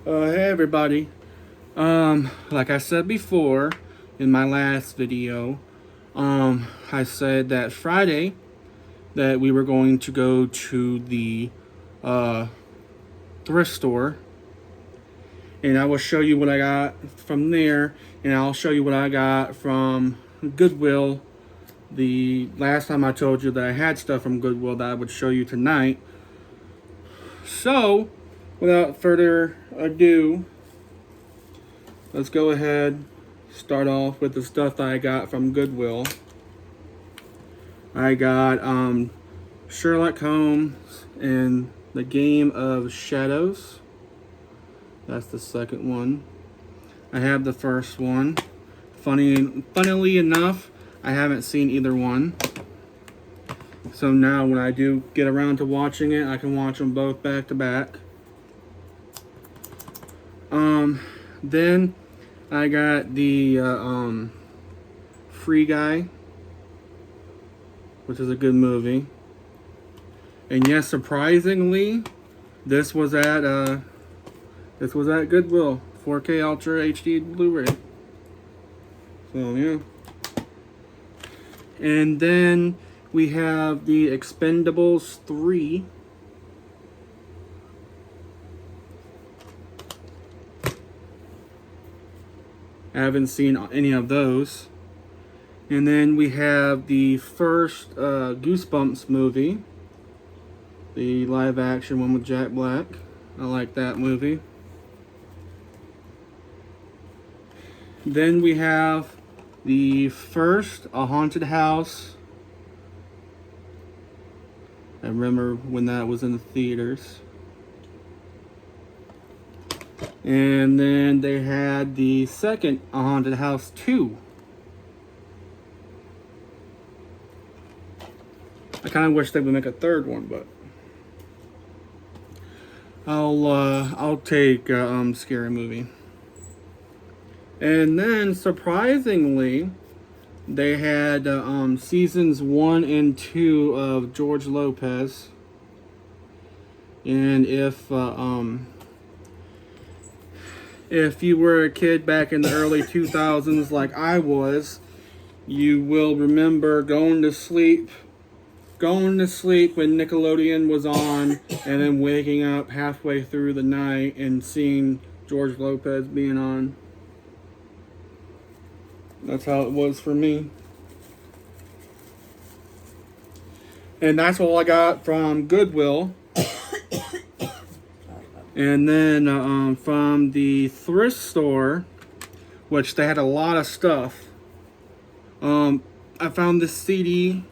Hey everybody. Like I said before in my last video, I said that Friday that we were going to go to the thrift store, and I will show you what I got from there, and I'll show you what I got from Goodwill. The last time I told you that I had stuff from Goodwill that I would show you tonight. So, without further ado, let's go ahead, start off with the stuff that I got from Goodwill. I got Sherlock Holmes and the Game of Shadows. That's the second one. I have the first one. Funnily enough, I haven't seen either one. So now when I do get around to watching it, I can watch them both back to back. Then I got the Free Guy, which is a good movie. And yes, surprisingly, this was at Goodwill, 4K Ultra HD Blu-ray. So yeah. And then we have the Expendables 3. I haven't seen any of those. And then we have the first Goosebumps movie, the live action one with Jack Black. I like that movie. Then we have the first A Haunted House. I remember when that was in the theaters. And then they had the second A Haunted House 2. I kind of wish they would make a third one, but I'll take Scary Movie. And then surprisingly, they had seasons 1 and 2 of George Lopez. And if you were a kid back in the early 2000s like I was, you will remember going to sleep when Nickelodeon was on, and then waking up halfway through the night and seeing George Lopez being on. That's how it was for me. And that's all I got from Goodwill. And then from the thrift store, which they had a lot of stuff, I found this CD,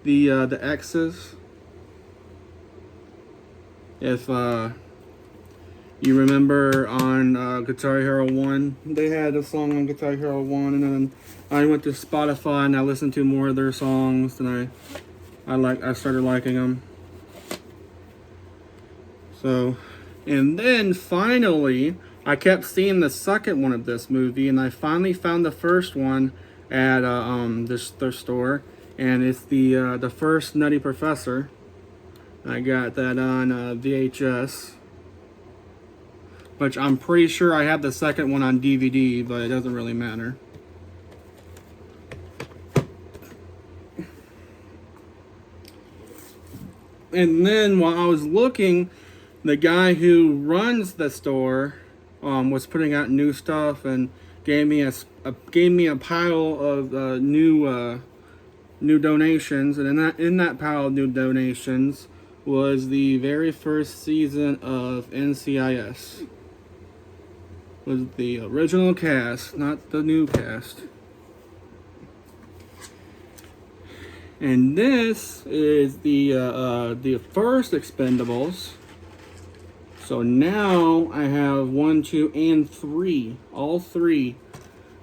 the X's. If you remember on Guitar Hero 1, they had a song on Guitar Hero 1, and then I went to Spotify and I listened to more of their songs, and I started liking them. So, and then finally, I kept seeing the second one of this movie, and I finally found the first one at this thrift store, and it's the first Nutty Professor. I got that on VHS, which I'm pretty sure I have the second one on DVD, but it doesn't really matter. And then while I was looking, the guy who runs the store was putting out new stuff and gave me a pile of new donations, and in that pile of new donations was the very first season of NCIS. Was the original cast, not the new cast. And this is the first Expendables. So now I have 1, 2, and 3. All 3.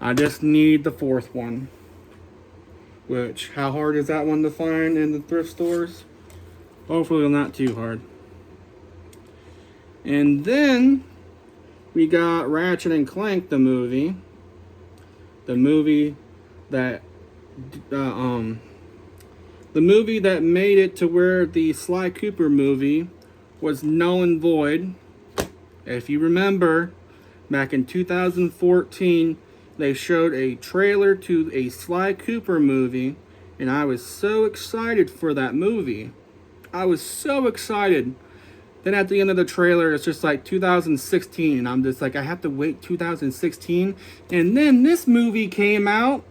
I just need the fourth one. Which, how hard is that one to find in the thrift stores? Hopefully not too hard. And then we got Ratchet and Clank, the movie. The movie that made it to where the Sly Cooper movie was null and void If you remember, back in 2014, they showed a trailer to a Sly Cooper movie, and I was so excited for that movie. I was so excited. Then at the end of the trailer, it's just like 2016, and I'm just like, I have to wait 2016. And then this movie came out,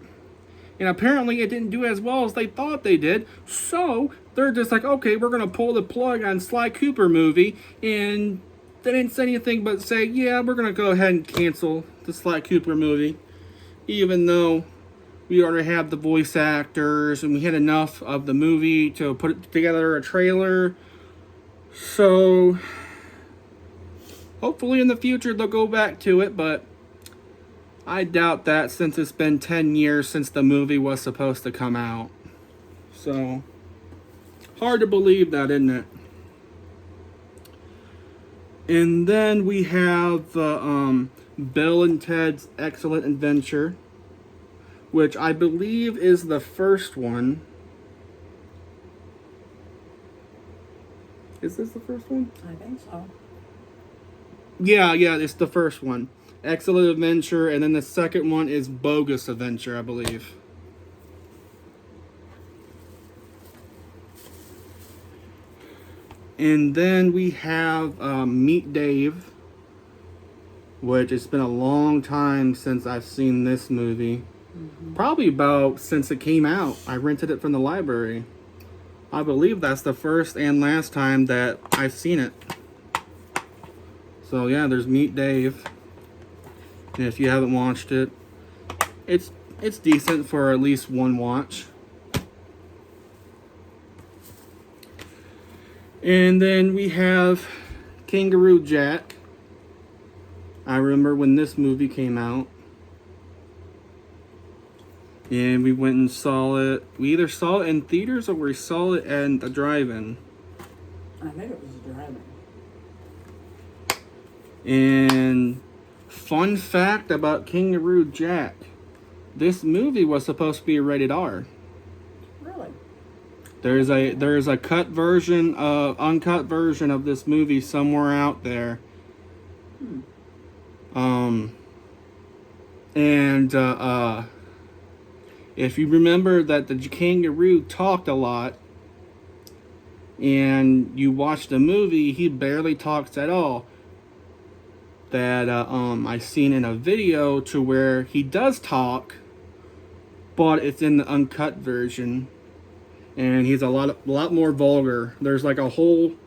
and apparently it didn't do as well as they thought they did. So they're just like, okay, we're gonna pull the plug on Sly Cooper movie, and they didn't say anything but say, yeah, we're gonna go ahead and cancel the Sly Cooper movie, even though we already have the voice actors and we had enough of the movie to put together a trailer. So hopefully in the future they'll go back to it, but I doubt that since it's been 10 years since the movie was supposed to come out. So hard to believe that, isn't it? And then we have Bill and Ted's Excellent Adventure, which I believe is the first one. Is this the first one? I think so. Yeah, it's the first one. Excellent Adventure, and then the second one is Bogus Adventure, I believe. And then we have Meet Dave, which it's been a long time since I've seen this movie. Mm-hmm. Probably about since it came out. I rented it from the library. I believe that's the first and last time that I've seen it. So yeah, there's Meet Dave. And if you haven't watched it, it's decent for at least one watch. And then we have Kangaroo Jack. I remember when this movie came out. And we went and saw it. We either saw it in theaters or we saw it at the drive-in. I think it was a drive-in. And fun fact about Kangaroo Jack. This movie was supposed to be rated R. Really? There's a uncut version of this movie somewhere out there. If you remember that the kangaroo talked a lot, and you watch the movie, he barely talks at all. That I seen in a video to where he does talk, but it's in the uncut version, and he's a lot more vulgar. There's like a whole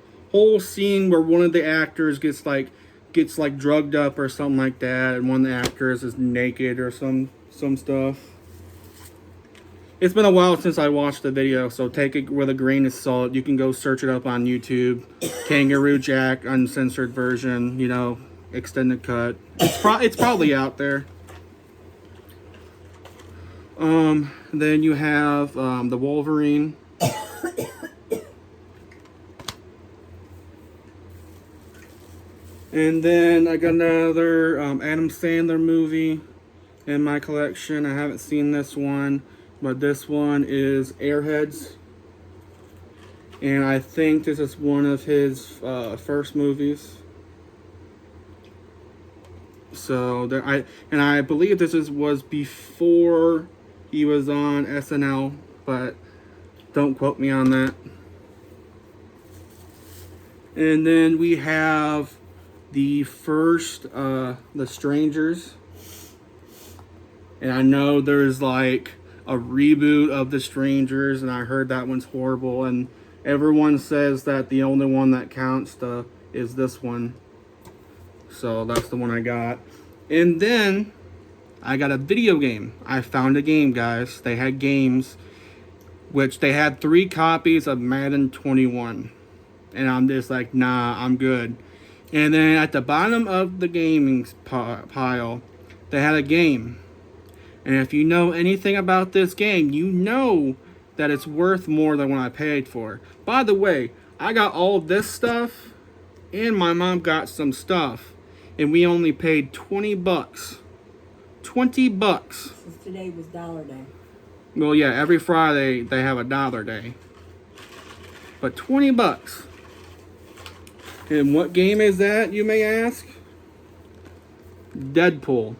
scene where one of the actors gets drugged up or something like that, and one of the actors is naked or some stuff. It's been a while since I watched the video, so take it with a grain of salt. You can go search it up on YouTube. Kangaroo Jack uncensored version, extended cut. It's probably out there. Then you have the Wolverine. And then I got another Adam Sandler movie in my collection. I haven't seen this one, but this one is Airheads. And I think this is one of his first movies. So I believe this was before he was on SNL, but don't quote me on that. And then we have the first The Strangers. And I know there's like a reboot of The Strangers, and I heard that one's horrible, and everyone says that the only one that counts is this one. So that's the one I got. And then I got a video game. I found a game, guys. They had games, which they had 3 copies of Madden 21. And I'm just like, nah, I'm good. And then at the bottom of the gaming pile, they had a game. And if you know anything about this game, you know that it's worth more than what I paid for. By the way, I got all of this stuff, and my mom got some stuff, and we only paid $20. $20. Since today was Dollar Day. Well, yeah, every Friday they have a Dollar Day. But $20. And what game is that, you may ask? Deadpool.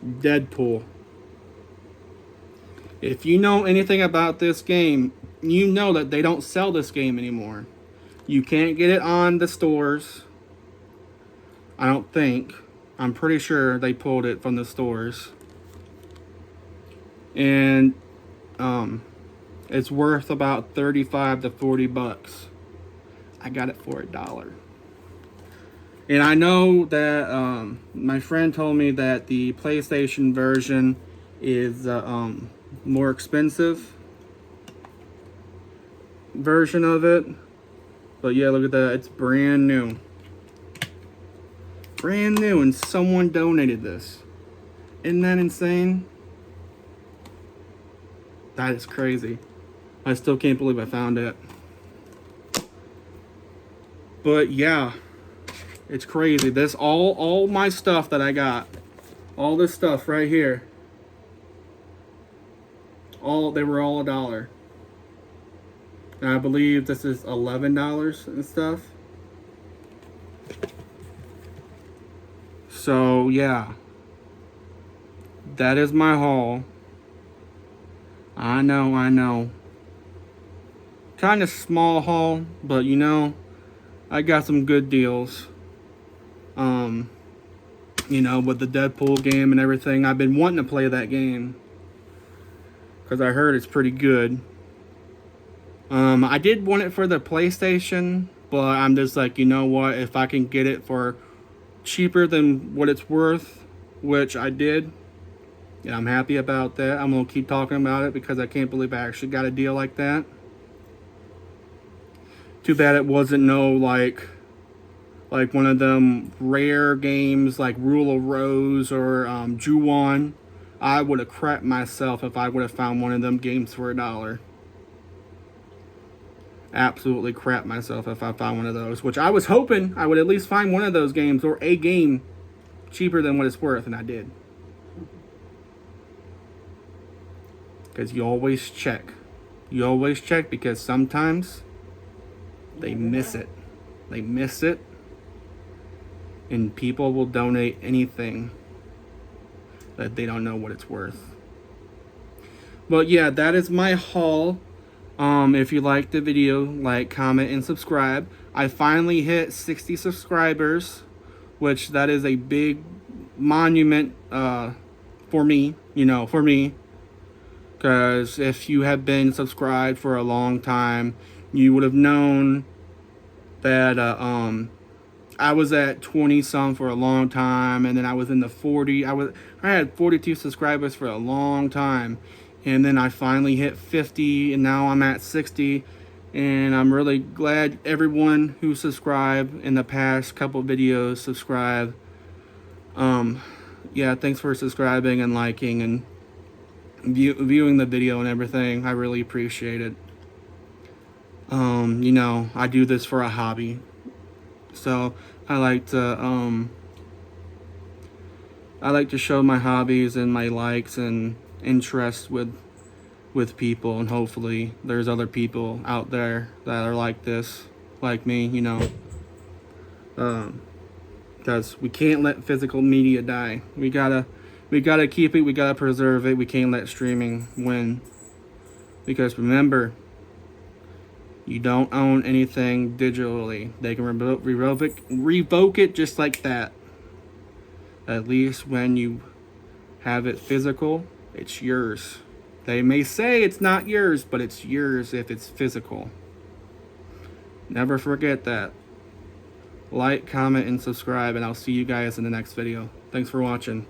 Deadpool. If you know anything about this game, you know that they don't sell this game anymore. You can't get it on the stores. I don't think. I'm pretty sure they pulled it from the stores. And it's worth about 35 to 40 bucks. I got it for $1. And I know that my friend told me that the PlayStation version is more expensive version of it. But yeah, look at that. It's brand new. Brand new, and someone donated this. Isn't that insane? That is crazy. I still can't believe I found it. But yeah, it's crazy. This all my stuff that I got, all this stuff right here, they were all $1. And I believe this is $11 and stuff. So yeah, that is my haul. I know. Kind of small haul, but you know, I got some good deals. You know, with the Deadpool game and everything. I've been wanting to play that game because I heard it's pretty good. I did want it for the PlayStation, but I'm just like, you know what? If I can get it for cheaper than what it's worth, which I did, and I'm happy about that. I'm gonna keep talking about it because I can't believe I actually got a deal like that. Too bad it wasn't like one of them rare games like Rule of Rose or Ju-On. I would have crapped myself if I would have found one of them games for $1. Absolutely crap myself if I found one of those, which I was hoping I would at least find one of those games or a game cheaper than what it's worth, and I did. Because you always check. You always check because sometimes they miss it. They miss it. And people will donate anything that they don't know what it's worth. But yeah, that is my haul. If you liked the video, like, comment, and subscribe. I finally hit 60 subscribers, which that is a big monument for me, because if you have been subscribed for a long time, you would have known that I was at 20 some for a long time, and then I was in the 40. I had 42 subscribers for a long time. And then I finally hit 50, and now I'm at 60. And I'm really glad everyone who subscribed in the past couple videos subscribed. Yeah, thanks for subscribing and liking and viewing the video and everything. I really appreciate it. You know, I do this for a hobby. So I like to show my hobbies and my likes and interest with people, and hopefully there's other people out there that are like this, like me, you know, because we can't let physical media die. We gotta keep it, we gotta preserve it. We can't let streaming win, because remember, you don't own anything digitally. They can revoke it just like that. At least when you have it physical, it's yours. They may say it's not yours, but it's yours if it's physical. Never forget that. Like, comment, and subscribe, and I'll see you guys in the next video. Thanks for watching.